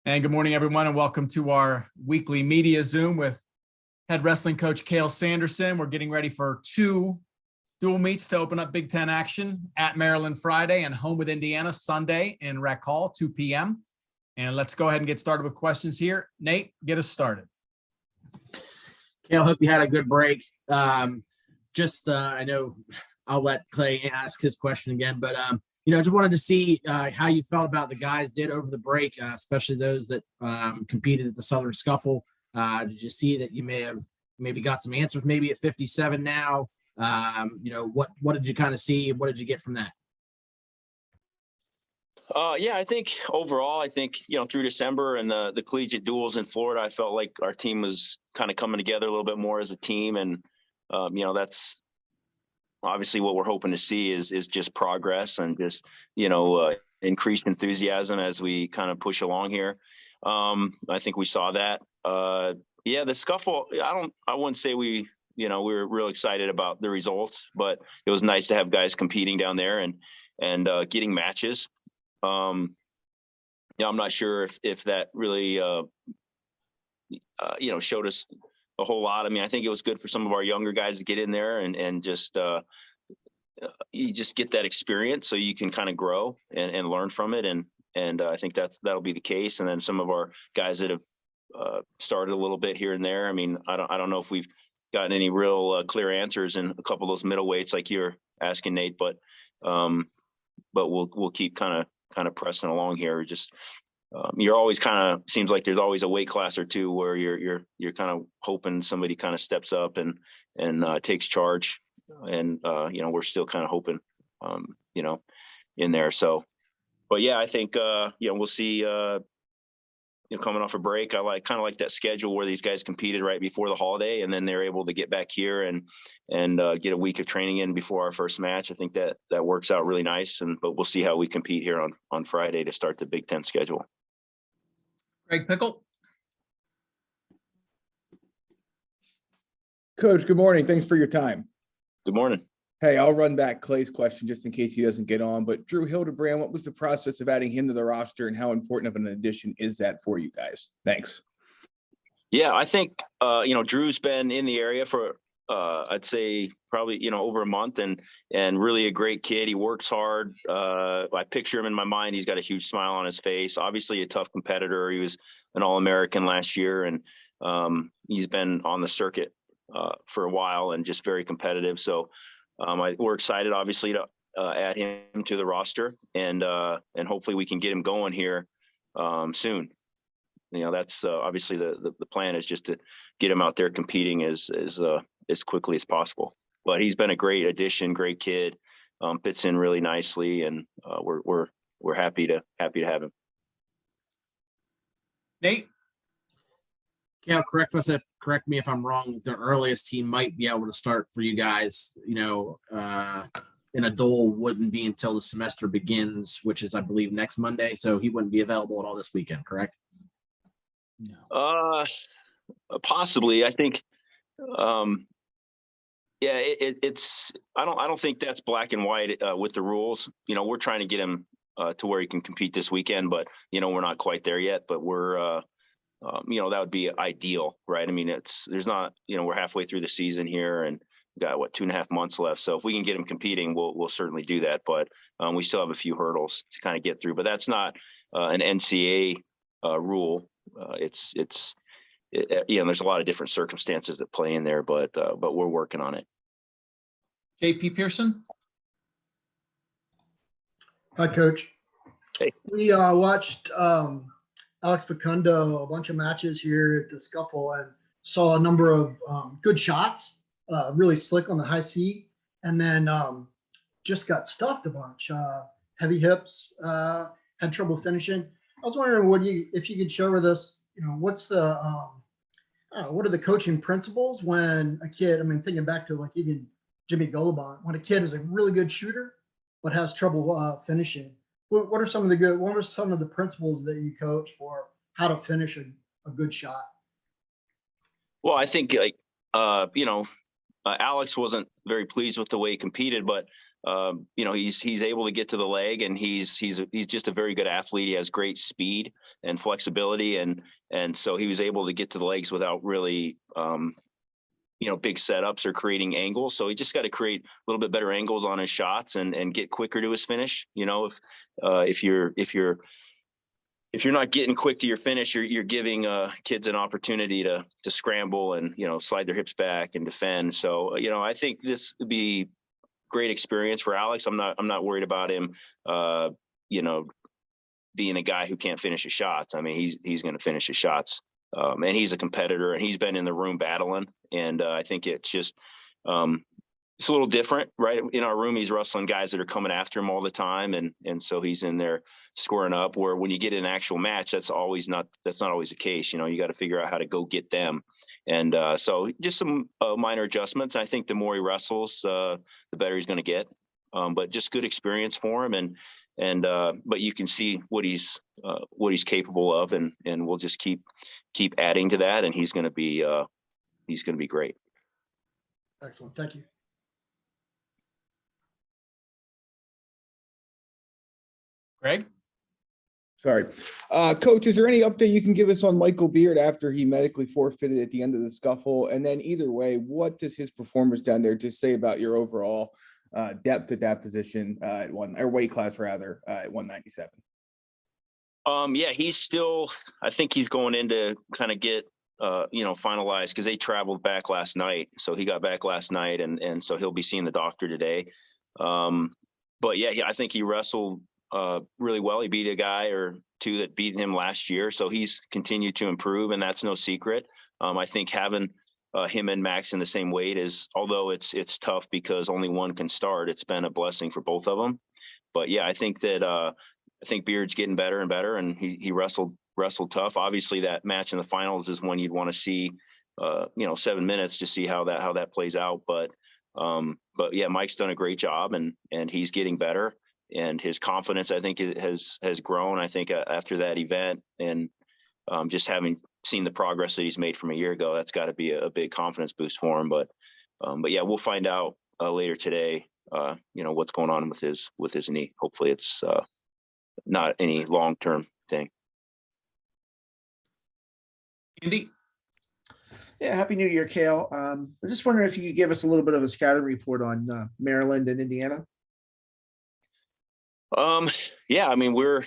And good morning, everyone, and welcome to our weekly media Zoom with head wrestling coach Cael Sanderson. We're getting ready for two dual meets to open up Big Ten action at Maryland Friday and home with Indiana Sunday in Rec Hall, 2 p.m. And let's go ahead and get started with questions here. Nate, get us started. Cael, hope you had a good break. I know I'll let Clay ask his question again, but just wanted to see how you felt about the guys did over the break, especially those that competed at the Southern Scuffle. Did you see that you maybe got some answers maybe at 57 now? What did you kind of see? What did you get from that? I think overall, through December and the collegiate duels in Florida, I felt like our team was kind of coming together a little bit more as a team. And, that's obviously what we're hoping to see is just progress and just, increased enthusiasm as we kind of push along here. I think we saw that. The Scuffle, I wouldn't say we were real excited about the results, but it was nice to have guys competing down there and getting matches. I'm not sure if that really, showed us a whole lot. I mean, I think it was good for some of our younger guys to get in there and just, you just get that experience so you can kind of grow and learn from it. And I think that'll be the case. And then some of our guys that have started a little bit here and there. I mean, I don't know if we've gotten any real clear answers in a couple of those middleweights like you're asking, Nate, but we'll keep kind of pressing along here. Just you're always kind of seems like there's always a weight class or two where you're kind of hoping somebody kind of steps up and takes charge, and we're still kind of hoping in there. So, but yeah, I think we'll see. Coming off a break, I kind of like that schedule where these guys competed right before the holiday, and then they're able to get back here and get a week of training in before our first match. I think that works out really nice. But we'll see how we compete here on Friday to start the Big Ten schedule. Greg Pickle. Coach, good morning. Thanks for your time. Good morning. Hey, I'll run back Clay's question just in case he doesn't get on. But Drew Hildebrand, what was the process of adding him to the roster, and how important of an addition is that for you guys? Thanks. Yeah, I think Drew's been in the area for I'd say probably over a month, and really a great kid. He works hard. I picture him in my mind. He's got a huge smile on his face. Obviously a tough competitor. He was an All-American last year, and he's been on the circuit for a while and just very competitive. So we're excited, obviously, to add him to the roster, and hopefully we can get him going here soon. That's obviously the plan is just to get him out there competing as quickly as possible. But he's been a great addition, great kid, fits in really nicely, and we're happy to have him. Nate. Cael, correct me if I'm wrong. The earliest he might be able to start for you guys, in a duel wouldn't be until the semester begins, which is, I believe, next Monday. So he wouldn't be available at all this weekend, correct? No. Possibly. I think. It's. I don't think that's black and white with the rules. We're trying to get him to where he can compete this weekend, but we're not quite there yet. But we're. That would be ideal, right? I mean, there's not, we're halfway through the season here and got 2.5 months left. So if we can get him competing, we'll certainly do that. But we still have a few hurdles to kind of get through. But that's not an NCAA rule. There's a lot of different circumstances that play in there, but we're working on it. JP Pearson. Hi, Coach. Hey. We watched Alex Facundo a bunch of matches here at the Scuffle and saw a number of good shots, really slick on the high C, and then just got stuffed a bunch. Heavy hips, had trouble finishing. I was wondering if you could share with us, what's the what are the coaching principles when a kid, thinking back to like even Jimmy Golubon, when a kid is a really good shooter but has trouble finishing. What are some of the principles that you coach for how to finish a good shot? Well, I think Alex wasn't very pleased with the way he competed, but you know, he's able to get to the leg, and he's just a very good athlete. He has great speed and flexibility, and so he was able to get to the legs without really, you know, big setups or creating angles. So he just got to create a little bit better angles on his shots and get quicker to his finish. You know, if you're not getting quick to your finish, you're giving kids an opportunity to scramble and, you know, slide their hips back and defend. So, you know, I think this would be great experience for Alex. I'm not worried about him, you know, being a guy who can't finish his shots. I mean, he's going to finish his shots. And he's a competitor, and he's been in the room battling. And I think it's just, it's a little different, right? In our room, he's wrestling guys that are coming after him all the time. And so he's in there scoring up, where when you get in an actual match, that's not always the case. You know, you got to figure out how to go get them. And so just some minor adjustments. I think the more he wrestles, the better he's going to get. But just good experience for him. But you can see what he's capable of, and we'll just keep adding to that, and he's going to be great. Excellent. Thank you. Greg? Sorry. Coach, is there any update you can give us on Michael Beard after he medically forfeited at the end of the scuffle? And then either way, what does his performance down there just say about your overall depth at that position at weight class rather, at 197? Yeah, he's still, I think he's going in to kind of get, you know, finalized, because they traveled back last night. So he got back last night, and so he'll be seeing the doctor today. But yeah, I think he wrestled really well. He beat a guy or two that beat him last year. So he's continued to improve, and that's no secret. I think having him and Max in the same weight although it's tough because only one can start, it's been a blessing for both of them. But yeah, I think Beard's getting better and better, and he wrestled tough. Obviously that match in the finals is when you'd want to see, you know, 7 minutes to see how that plays out. But yeah, Mike's done a great job, and he's getting better, and his confidence, I think, has grown. I think after that event, and just having seen the progress that he's made from a year ago, that's got to be a big confidence boost for him. But yeah, we'll find out later today, you know, what's going on with his knee. Hopefully it's not any long-term thing. Andy? Yeah, Happy New Year, Cael. I was just wondering if you could give us a little bit of a scouting report on Maryland and Indiana. Yeah, I mean, we're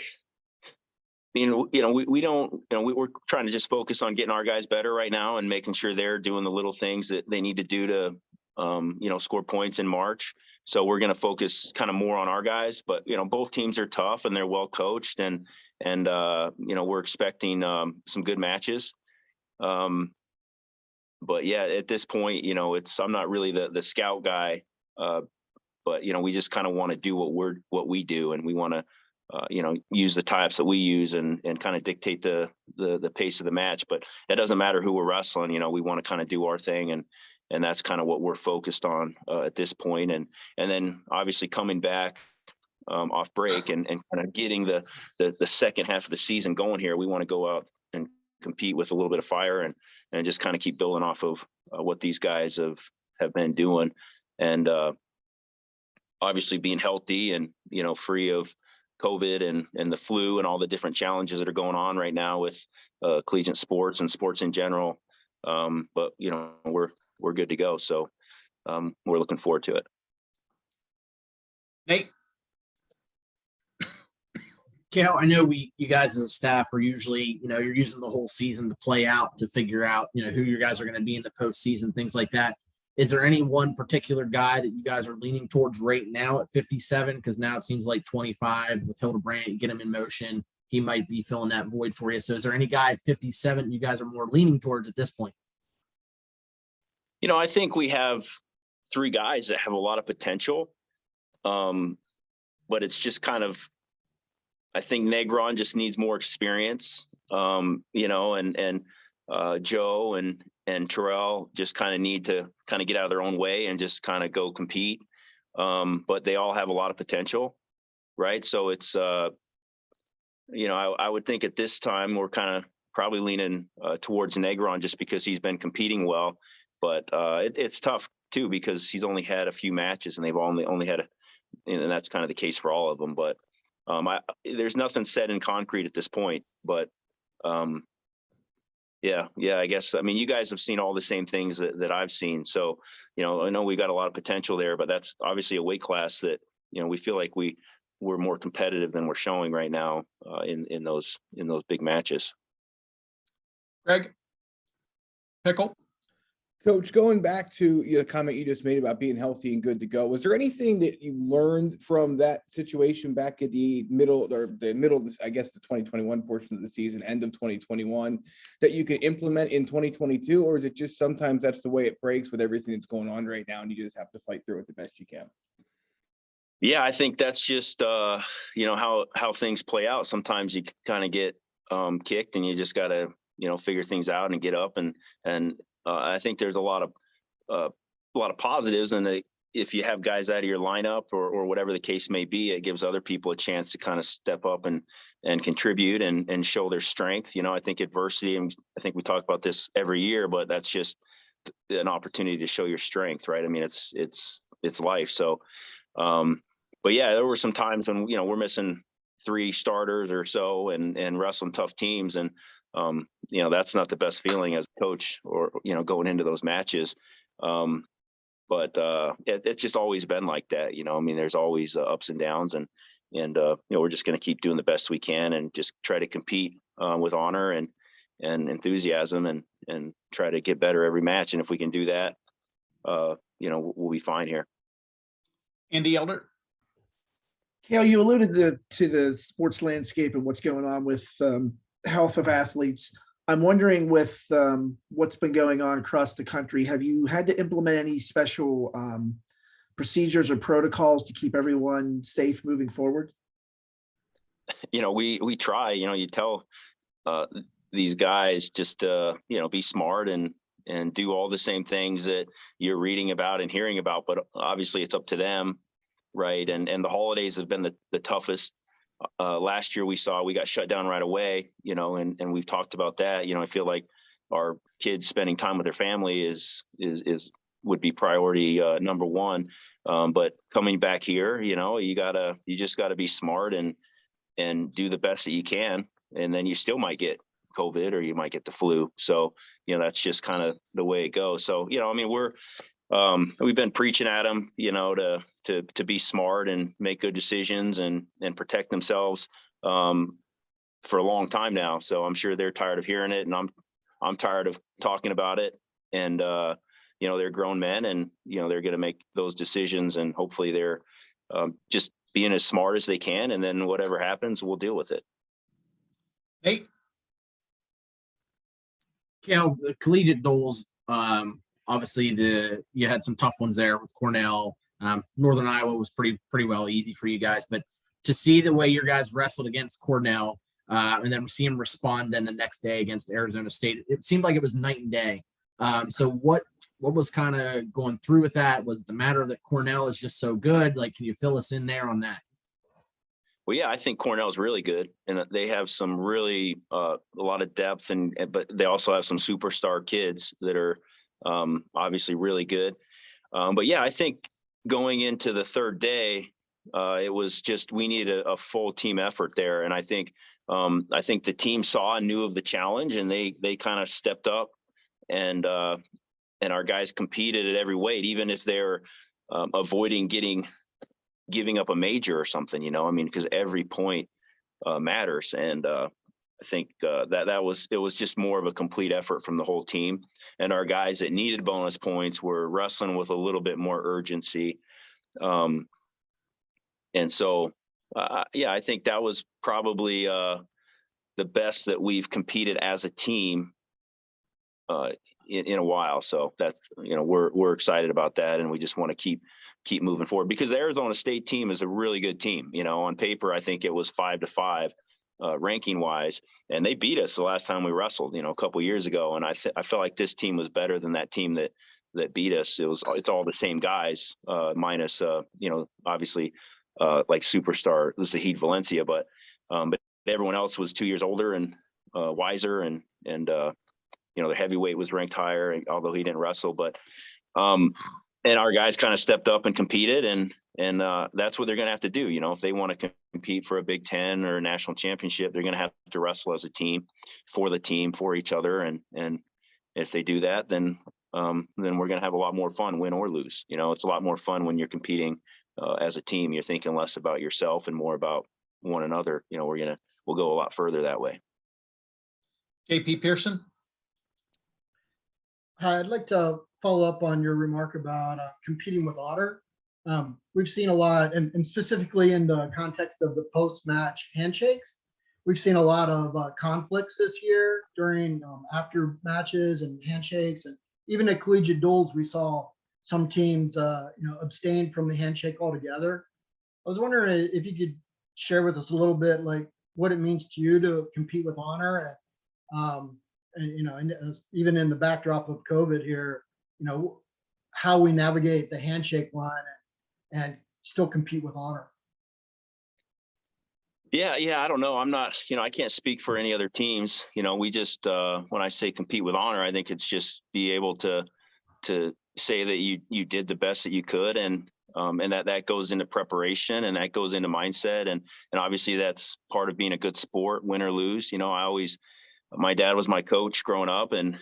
trying to just focus on getting our guys better right now and making sure they're doing the little things that they need to do to, you know, score points in March. So we're going to focus kind of more on our guys, but, you know, both teams are tough and they're well coached, and you know, we're expecting some good matches. But yeah, at this point, you know, I'm not really the scout guy, but, you know, we just kind of want to do what we do, and we want to, you know, use the types that we use and kind of dictate the pace of the match. But it doesn't matter who we're wrestling. You know, we want to kind of do our thing, and that's kind of what we're focused on at this point. And then obviously coming back off break and kind of getting the second half of the season going here, we want to go out and compete with a little bit of fire and just kind of keep building off of what these guys have been doing. And obviously being healthy and, you know, free of COVID and the flu and all the different challenges that are going on right now with collegiate sports and sports in general. But, you know, we're good to go. So we're looking forward to it. Nate? Cael, I know you guys as a staff are usually, you know, you're using the whole season to play out, to figure out, you know, who your guys are going to be in the postseason, things like that. Is there any one particular guy that you guys are leaning towards right now at 57? Because now it seems like 25 with Hildebrand, you get him in motion, he might be filling that void for you. So is there any guy at 57 you guys are more leaning towards at this point? You know, I think we have 3 guys that have a lot of potential, but it's just kind of, I think Negron just needs more experience, you know, and Joe and Terrell just kind of need to kind of get out of their own way and just kind of go compete. But they all have a lot of potential, right? So it's, you know, I would think at this time we're kind of probably leaning towards Negron just because he's been competing well. But it's tough too because he's only had a few matches and they've only had and that's kind of the case for all of them. But there's nothing set in concrete at this point. But yeah, I guess, I mean, you guys have seen all the same things that I've seen. So, I know we got a lot of potential there, but that's obviously a weight class that, we feel like we're more competitive than we're showing right now in those big matches. Greg? Pickle? Coach, going back to the comment you just made about being healthy and good to go, was there anything that you learned from that situation back at the middle, I guess the 2021 portion of the season, end of 2021, that you can implement in 2022? Or is it just sometimes that's the way it breaks with everything that's going on right now and you just have to fight through it the best you can? Yeah, I think that's just, how things play out. Sometimes you kind of get kicked and you just got to, figure things out and get up. And I think there's a lot of positives. And if you have guys out of your lineup or whatever the case may be, it gives other people a chance to kind of step up and contribute and show their strength. I think adversity, and I think we talk about this every year, but that's just an opportunity to show your strength, right? I mean, it's life. So, but yeah, there were some times when, we're missing 3 starters or so and wrestling tough teams. And, that's not the best feeling as a coach or, going into those matches. But it's just always been like that. I mean, there's always ups and downs and we're just going to keep doing the best we can and just try to compete with honor and enthusiasm and try to get better every match. And if we can do that, we'll be fine here. Andy Elder? Cael, you alluded to the sports landscape and what's going on with health of athletes. I'm wondering with what's been going on across the country, have you had to implement any special procedures or protocols to keep everyone safe moving forward? We try, you tell these guys just to, be smart and do all the same things that you're reading about and hearing about, but obviously it's up to them. Right. And the holidays have been the toughest. Last year we got shut down right away, and we've talked about that. I feel like our kids spending time with their family would be priority number one. But coming back here, you just gotta be smart and do the best that you can. And then you still might get COVID or you might get the flu. So, that's just kind of the way it goes. So, I mean, we've been preaching at them, to be smart and make good decisions and protect themselves for a long time now. So I'm sure they're tired of hearing it, and I'm tired of talking about it. And they're grown men, and they're going to make those decisions, and hopefully they're just being as smart as they can. And then whatever happens, we'll deal with it. Nate? Cael, the collegiate duels. Obviously, you had some tough ones there with Cornell. Northern Iowa was pretty well easy for you guys, but to see the way your guys wrestled against Cornell and then see them respond then the next day against Arizona State, it seemed like it was night and day. So what was kind of going through with that? Was it the matter that Cornell is just so good? Like, can you fill us in there on that? Well, yeah, I think Cornell's really good, and they have some really a lot of depth, but they also have some superstar kids that are obviously really good. But yeah, I think going into the third day, it was just, we needed a full team effort there. And I think the team saw and knew of the challenge, and they kind of stepped up, and our guys competed at every weight, even if they're avoiding giving up a major or something, I mean, because every point matters. And I think it was just more of a complete effort from the whole team, and our guys that needed bonus points were wrestling with a little bit more urgency. And so, I think that was probably the best that we've competed as a team in a while. So that's, we're excited about that, and we just want to keep moving forward, because the Arizona State team is a really good team. On paper, I think it was 5-5. Ranking wise, and they beat us the last time we wrestled, a couple of years ago. And I felt like this team was better than that team that beat us. It's all the same guys, minus obviously like superstar Zahid Valencia, but everyone else was 2 years older and wiser, and the heavyweight was ranked higher, although he didn't wrestle. But and our guys kind of stepped up and competed, and that's what they're going to have to do. If they want to compete for a Big Ten or a national championship, they're going to have to wrestle as a team, for each other. And if they do that, then we're going to have a lot more fun, win or lose. It's a lot more fun when you're competing as a team. You're thinking less about yourself and more about one another. We'll go a lot further that way. JP Pearson. Hi, I'd like to follow up on your remark about competing with honor. We've seen a lot, and specifically in the context of the post-match handshakes, we've seen a lot of conflicts this year during after matches and handshakes, and even at collegiate duels, we saw some teams abstain from the handshake altogether. I was wondering if you could share with us a little bit like what it means to you to compete with honor, and even in the backdrop of COVID here, how we navigate the handshake line and still compete with honor. Yeah. I don't know. I'm not, I can't speak for any other teams. We just, when I say compete with honor, I think it's just be able to say that you did the best that you could. And that goes into preparation, and that goes into mindset. And obviously that's part of being a good sport, win or lose. My dad was my coach growing up, and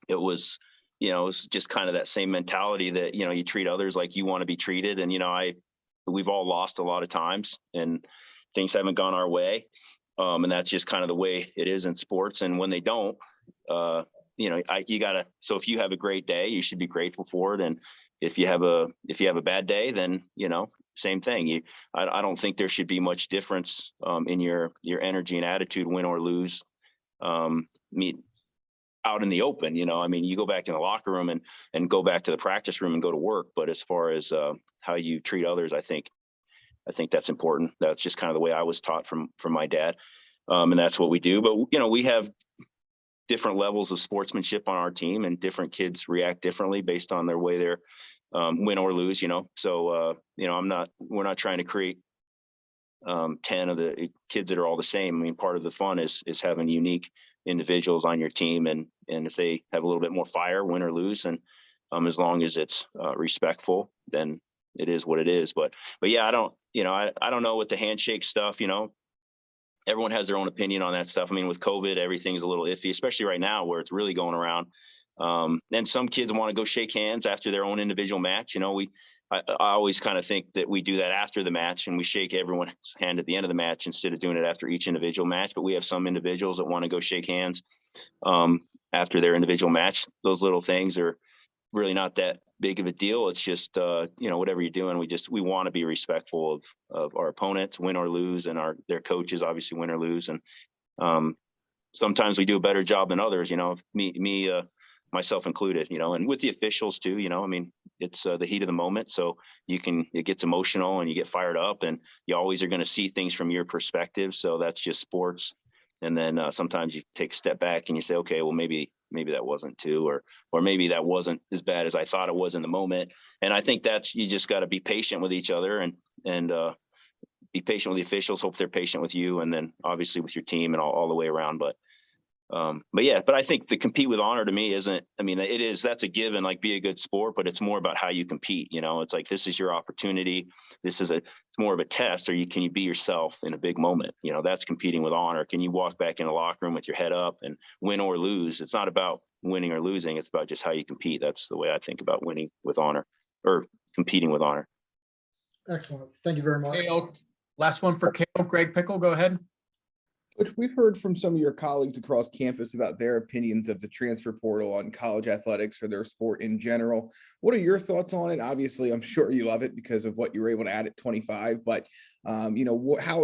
it was, it was just kind of that same mentality that, you treat others like you want to be treated. And, we've all lost a lot of times and things haven't gone our way. And that's just kind of the way it is in sports. And when they don't, so if you have a great day, you should be grateful for it. And if you have a bad day, then, same thing. I don't think there should be much difference in your energy and attitude, win or lose, out in the open. You go back in the locker room and go back to the practice room and go to work. But as far as how you treat others, I think that's important. That's just kind of the way I was taught from my dad, and that's what we do. But we have different levels of sportsmanship on our team, and different kids react differently based on their way they're win or lose. So we're not trying to create 10 of the kids that are all the same. Part of the fun is having unique individuals on your team, and if they have a little bit more fire, win or lose, and as long as it's respectful, then it is what it is. But yeah, I don't know with the handshake stuff. Everyone has their own opinion on that stuff. With COVID, everything's a little iffy, especially right now where it's really going around. And some kids want to go shake hands after their own individual match. I always kind of think that we do that after the match, and we shake everyone's hand at the end of the match instead of doing it after each individual match. But we have some individuals that want to go shake hands after their individual match. Those little things are really not that big of a deal. It's just, whatever you're doing, we want to be respectful of our opponents, win or lose, and their coaches, obviously, win or lose. And sometimes we do a better job than others, myself included, and with the officials too, it's the heat of the moment. So it gets emotional and you get fired up, and you always are going to see things from your perspective. So that's just sports. And then sometimes you take a step back and you say, okay, well, maybe that wasn't too, or maybe that wasn't as bad as I thought it was in the moment. And I think you just got to be patient with each other and be patient with the officials, hope they're patient with you, and then obviously with your team and all the way around. But I think the compete with honor to me that's a given, like be a good sport, but it's more about how you compete. It's like, this is your opportunity. It's more of a test. Can you be yourself in a big moment? That's competing with honor. Can you walk back in the locker room with your head up and win or lose? It's not about winning or losing. It's about just how you compete. That's the way I think about winning with honor or competing with honor. Excellent. Thank you very much. Cael, last one for Cael. Greg Pickle, go ahead. Which we've heard from some of your colleagues across campus about their opinions of the transfer portal on college athletics or their sport in general. What are your thoughts on it? Obviously, I'm sure you love it because of what you were able to add at 25, but how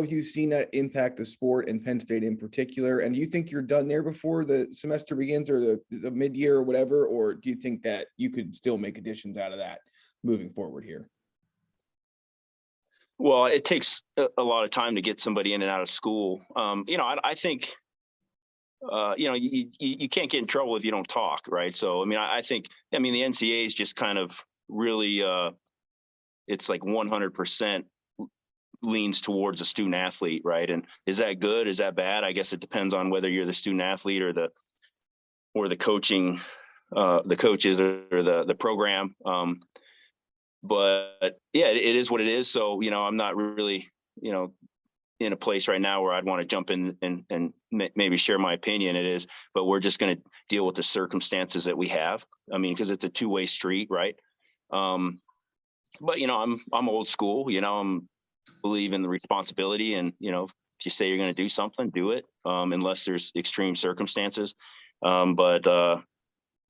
have you seen that impact the sport and Penn State in particular? And do you think you're done there before the semester begins, or the mid-year or whatever? Or do you think that you could still make additions out of that moving forward here? Well, it takes a lot of time to get somebody in and out of school. I think, you can't get in trouble if you don't talk, right? So, I think the NCAA is just kind of really, it's like 100% leans towards a student athlete, right? And is that good? Is that bad? I guess it depends on whether you're the student athlete or the coaching the coaches or the program. But yeah, it is what it is. So, I'm not really, in a place right now where I'd want to jump in and maybe share my opinion. It is, but we're just going to deal with the circumstances that we have. I mean, because it's a two-way street, right? But I'm old school. I'm believe in the responsibility, and if you say you're going to do something, do it, unless there's extreme circumstances. But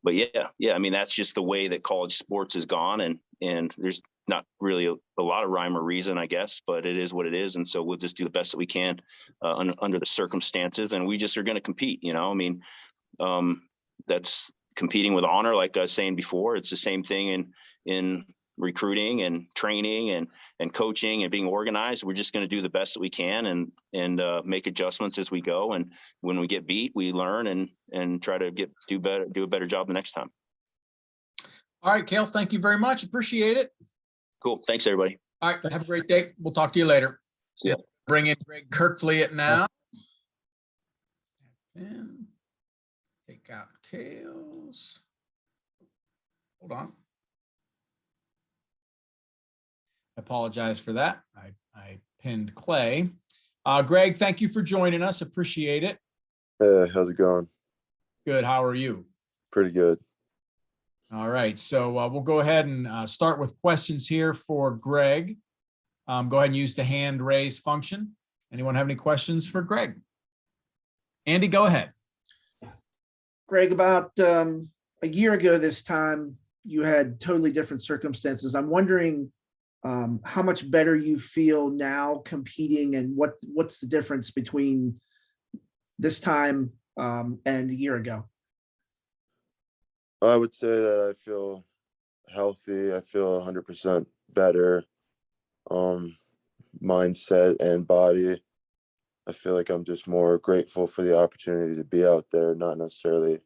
yeah. I mean, that's just the way that college sports has gone, and there's not really a lot of rhyme or reason, I guess, but it is what it is. And so we'll just do the best that we can under the circumstances, and we just are going to compete. I mean, that's competing with honor. Like I was saying before, it's the same thing in recruiting and training and coaching and being organized. We're just going to do the best that we can and make adjustments as we go. And when we get beat, we learn and try to do a better job the next time. All right, Cael, thank you very much. Appreciate it. Cool. Thanks, everybody. All right, have a great day. We'll talk to you later. See ya. Bring in Greg Kerkvliet now. And take out Cael's. Hold on. I apologize for that. I pinned Clay. Greg, thank you for joining us. Appreciate it. How's it going? Good. How are you? Pretty good. All right. So we'll go ahead and start with questions here for Greg. Go ahead and use the hand raise function. Anyone have any questions for Greg? Andy, go ahead. Greg, about a year ago this time, you had totally different circumstances. I'm wondering how much better you feel now competing, and what's the difference between this time and a year ago? I would say that I feel healthy. I feel 100% better. Mindset and body. I feel like I'm just more grateful for the opportunity to be out there, not necessarily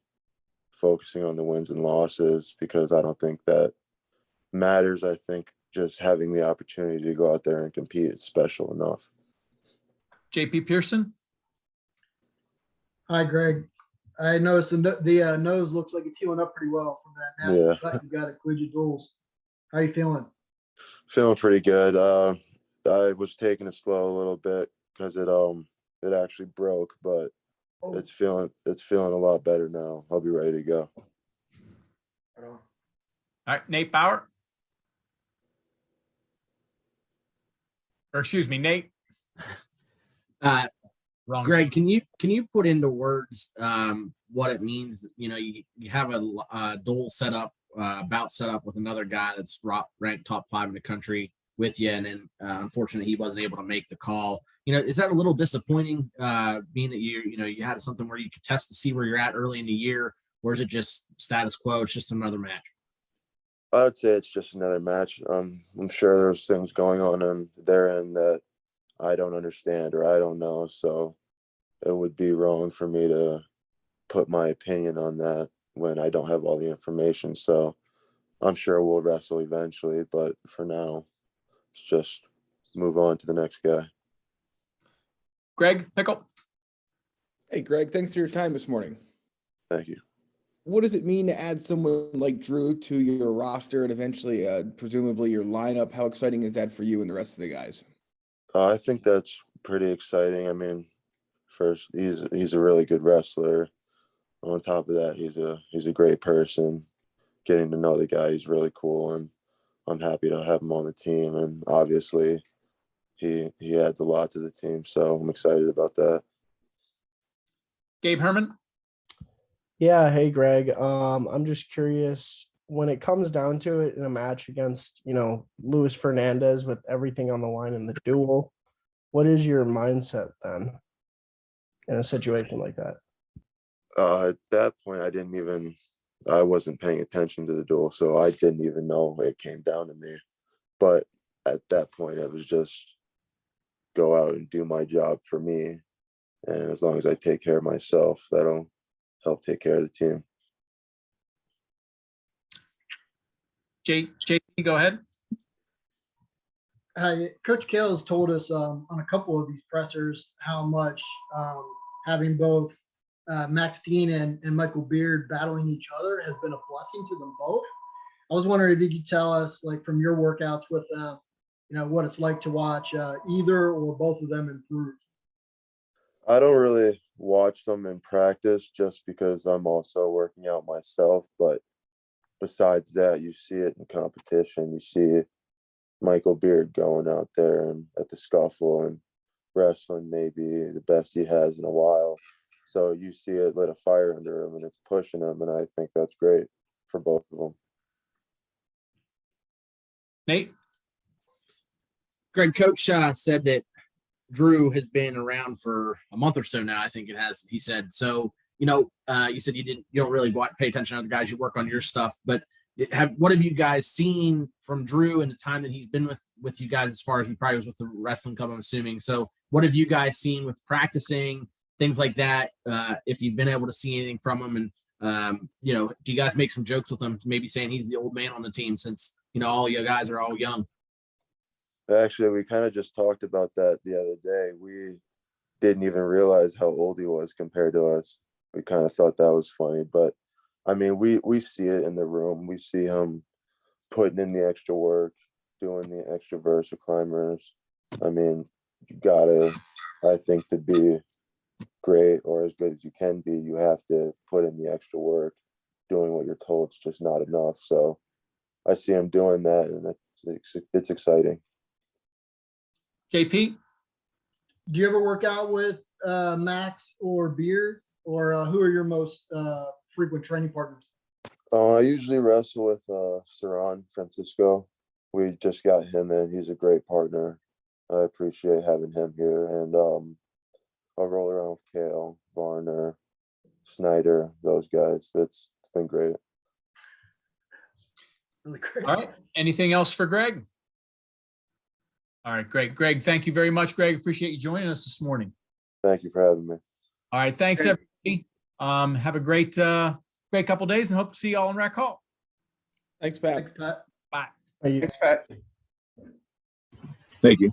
focusing on the wins and losses, because I don't think that matters. I think just having the opportunity to go out there and compete is special enough. JP Pearson. Hi, Greg. I noticed the nose looks like it's healing up pretty well from that nasty cut you got at Collegiate Duels. How are you feeling? Feeling pretty good. I was taking it slow a little bit because it actually broke, but it's feeling a lot better now. I'll be ready to go. All right, Nate Bauer. Or excuse me, Nate. Wrong. Greg, can you put into words what it means? You have a duel set up, bout set up with another guy that's ranked top 5 in the country with you, and then unfortunately he wasn't able to make the call. Is that a little disappointing, being that you had something where you could test to see where you're at early in the year, or is it just status quo? It's just another match. I'd say it's just another match. I'm sure there's things going on their end that I don't understand or I don't know. So it would be wrong for me to put my opinion on that when I don't have all the information. So I'm sure we'll wrestle eventually, but for now, let's just move on to the next guy. Greg Pickle. Hey, Greg, thanks for your time this morning. Thank you. What does it mean to add someone like Drew to your roster and eventually, presumably your lineup? How exciting is that for you and the rest of the guys? I think that's pretty exciting. I mean, first, he's a really good wrestler. On top of that, he's a great person. Getting to know the guy, he's really cool, and I'm happy to have him on the team. And obviously, he adds a lot to the team, so I'm excited about that. Gabe Herman. Yeah, hey Greg. I'm just curious, when it comes down to it in a match against, Luis Fernandez with everything on the line in the duel, what is your mindset then in a situation like that? At that point, I wasn't paying attention to the duel, so I didn't even know it came down to me. But at that point, it was just go out and do my job for me. And as long as I take care of myself, that'll help take care of the team. JP, go ahead. Coach Cael has told us on a couple of these pressers how much having both Max Dean and Michael Beard battling each other has been a blessing to them both. I was wondering if you could tell us, like from your workouts with them, what it's like to watch either or both of them improve. I don't really watch them in practice just because I'm also working out myself. But besides that, you see it in competition. You see Michael Beard going out there and at the scuffle and wrestling maybe the best he has in a while. So you see it lit a fire under him and it's pushing him. And I think that's great for both of them. Nate? Greg, Coach said that Drew has been around for a month or so now. I think it has. He said so. You said you don't really pay attention to other guys. You work on your stuff, but what have you guys seen from Drew in the time that he's been with you guys? As far as he probably was with the wrestling club, I'm assuming. So, what have you guys seen with practicing things like that? If you've been able to see anything from him, and do you guys make some jokes with him, maybe saying he's the old man on the team since all you guys are all young? Actually, we kind of just talked about that the other day. We didn't even realize how old he was compared to us. We kind of thought that was funny, but I mean, we see it in the room. We see him putting in the extra work, doing the extra versa climbers. I mean, you gotta, I think, to be great or as good as you can be, you have to put in the extra work. Doing what you're told is just not enough. So I see him doing that, and it's exciting. JP? Do you ever work out with Max or Beard, or who are your most frequent training partners? I usually wrestle with Saran Francisco. We just got him in. He's a great partner. I appreciate having him here. And I'll roll around with Cael, Varner, Snyder, those guys. It's been great. Really great. All right. Anything else for Greg? All right, great. Greg, thank you very much, Greg. Appreciate you joining us this morning. Thank you for having me. All right. Thanks, everybody. Have a great couple days and hope to see you all in Rec Hall. Thanks, Pat. Thanks, Pat. Bye. Thanks, Pat. Thank you.